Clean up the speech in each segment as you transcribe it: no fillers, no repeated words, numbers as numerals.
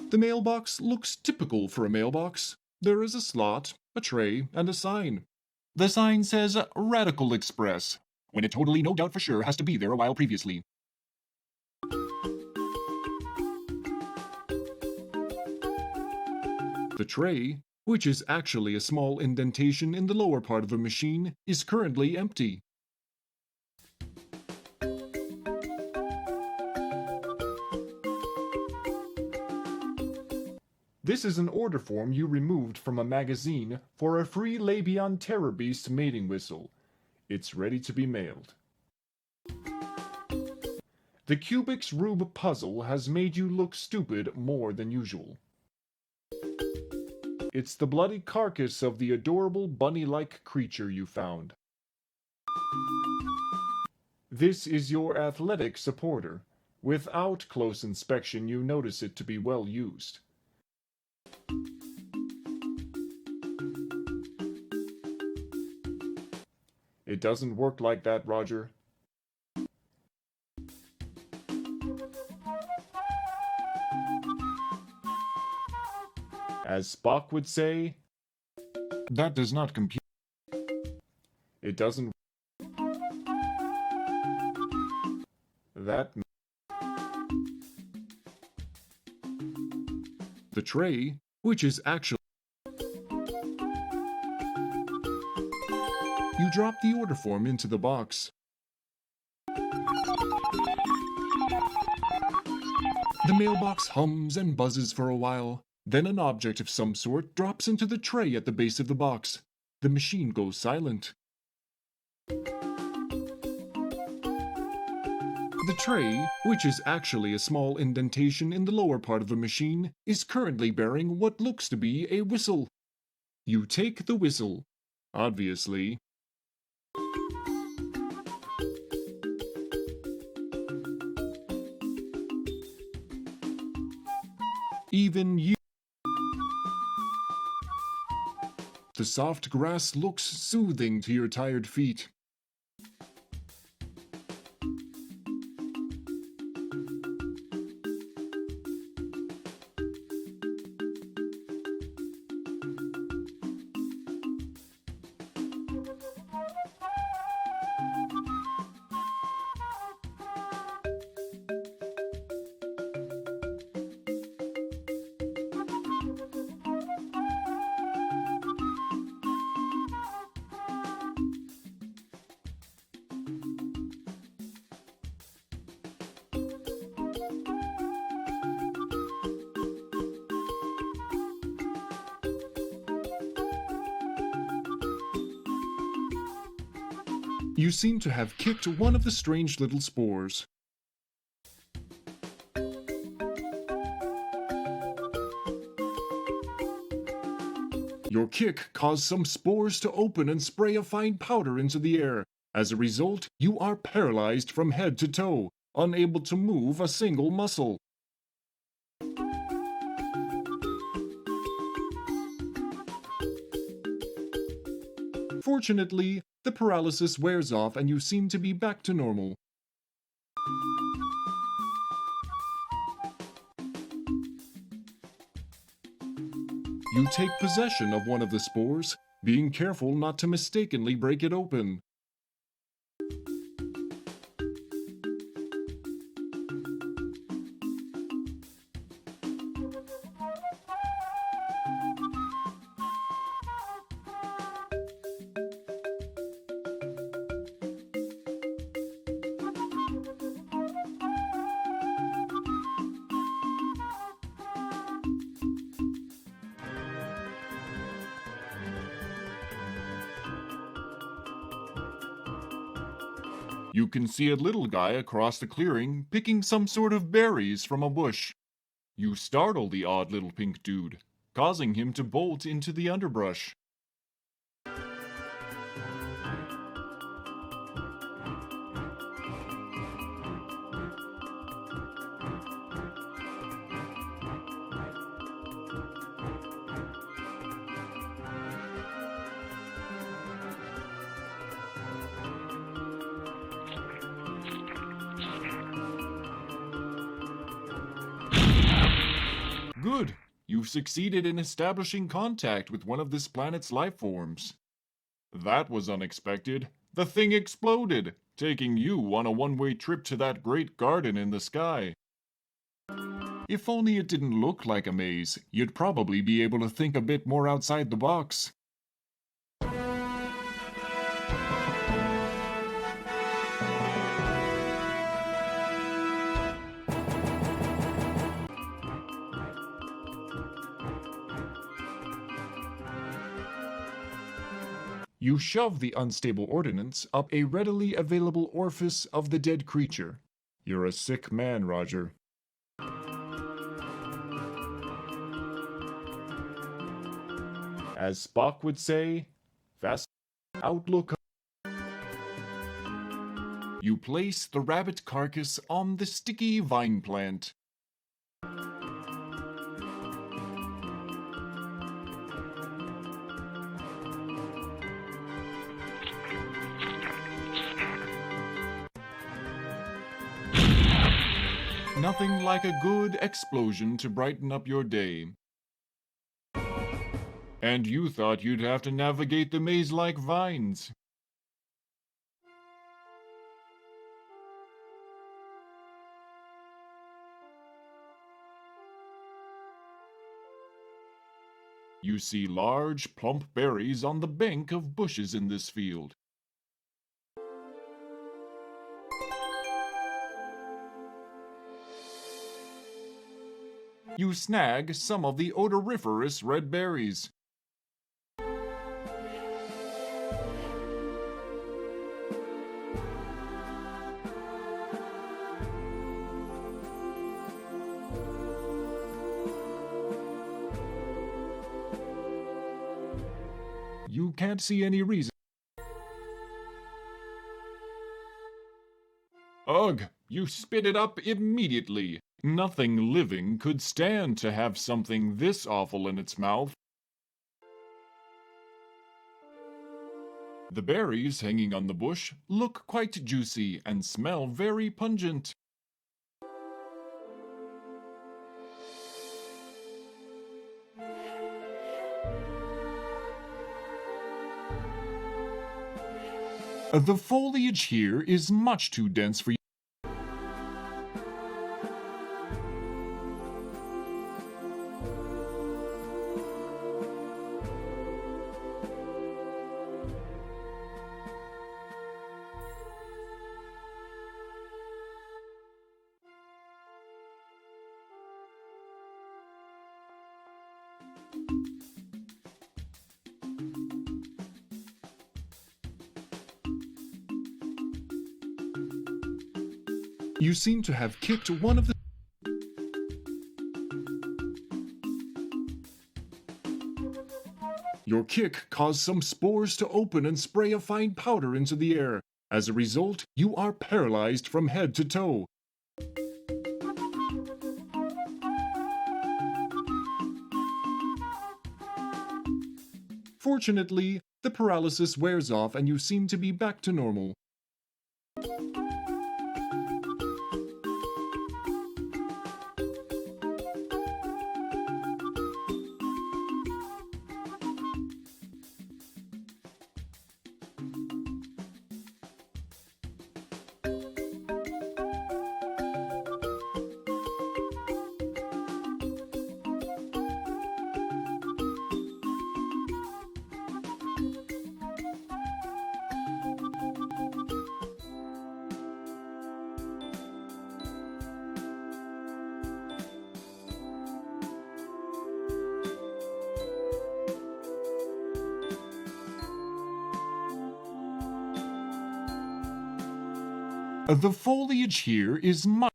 The mailbox looks typical for a mailbox. There is a slot, a tray, and a sign. The sign says Radical Express, when it totally no doubt for sure has to be there a while previously. The tray, which is actually a small indentation in the lower part of a machine, is currently empty. This is an order form you removed from a magazine for a free Labion Terror Beast mating whistle. It's ready to be mailed. The Cubix Rube puzzle has made you look stupid more than usual. It's the bloody carcass of the adorable bunny-like creature you found. This is your athletic supporter. Without close inspection, you notice it to be well used. It doesn't work like that, Roger. As Spock would say, that does not compute. It doesn't. That. The tray, which is actually. You drop the order form into the box. The mailbox hums and buzzes for a while. Then an object of some sort drops into the tray at the base of the box. The machine goes silent. The tray, which is actually a small indentation in the lower part of a machine, is currently bearing what looks to be a whistle. You take the whistle. Obviously. Even you. The soft grass looks soothing to your tired feet. You seem to have kicked one of the strange little spores. Your kick caused some spores to open and spray a fine powder into the air. As a result, you are paralyzed from head to toe, unable to move a single muscle. Fortunately, the paralysis wears off and you seem to be back to normal. You take possession of one of the spores, being careful not to mistakenly break it open. You can see a little guy across the clearing picking some sort of berries from a bush. You startle the odd little pink dude, causing him to bolt into the underbrush. Good. You've succeeded in establishing contact with one of this planet's life forms. That was unexpected. The thing exploded, taking you on a one-way trip to that great garden in the sky. If only it didn't look like a maze, you'd probably be able to think a bit more outside the box. You shove the unstable ordnance up a readily available orifice of the dead creature. You're a sick man, Roger. As Spock would say, fast outlook. You place the rabbit carcass on the sticky vine plant. Nothing like a good explosion to brighten up your day. And you thought you'd have to navigate the maze like vines. You see large, plump berries on the bank of bushes in this field. You snag some of the odoriferous red berries. You can't see any reason. Ugh! You spit it up immediately. Nothing living could stand to have something this awful in its mouth. The berries hanging on the bush look quite juicy and smell very pungent. The foliage here is much too dense for you. You seem to have kicked one of the... Your kick caused some spores to open and spray a fine powder into the air. As a result, you are paralyzed from head to toe. Fortunately, the paralysis wears off and you seem to be back to normal. The foliage here is much...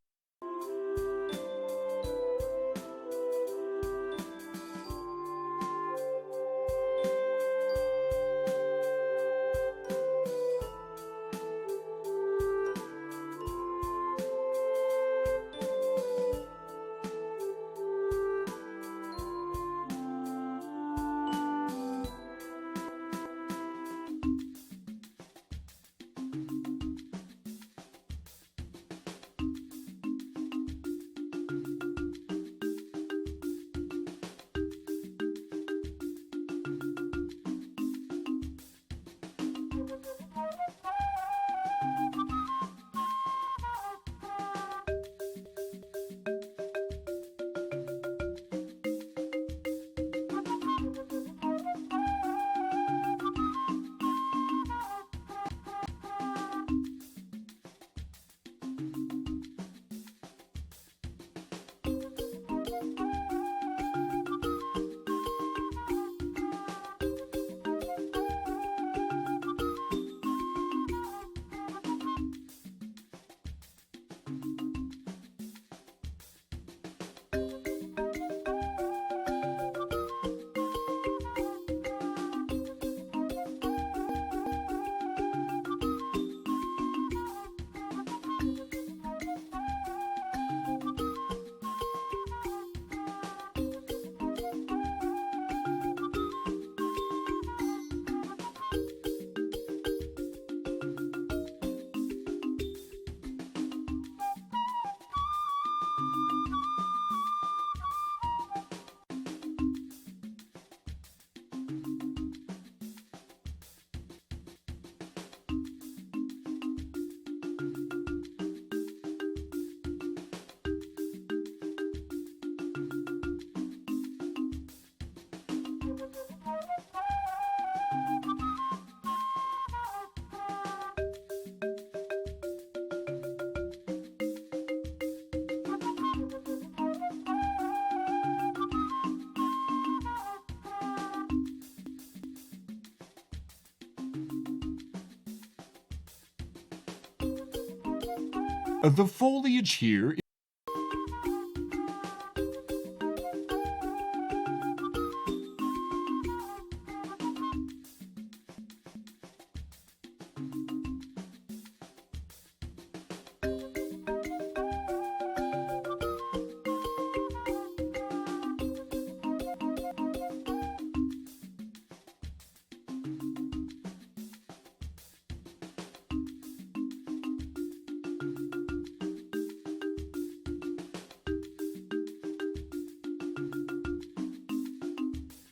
The foliage here.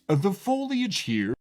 The foliage here.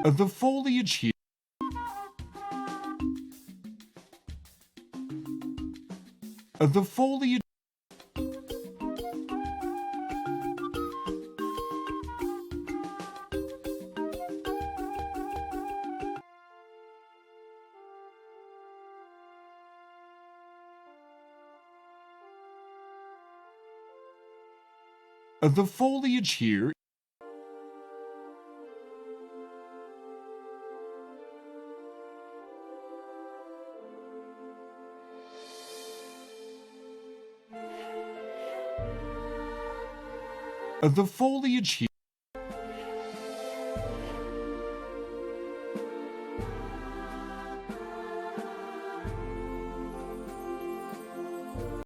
The foliage here. The foliage. The foliage here. The foliage here.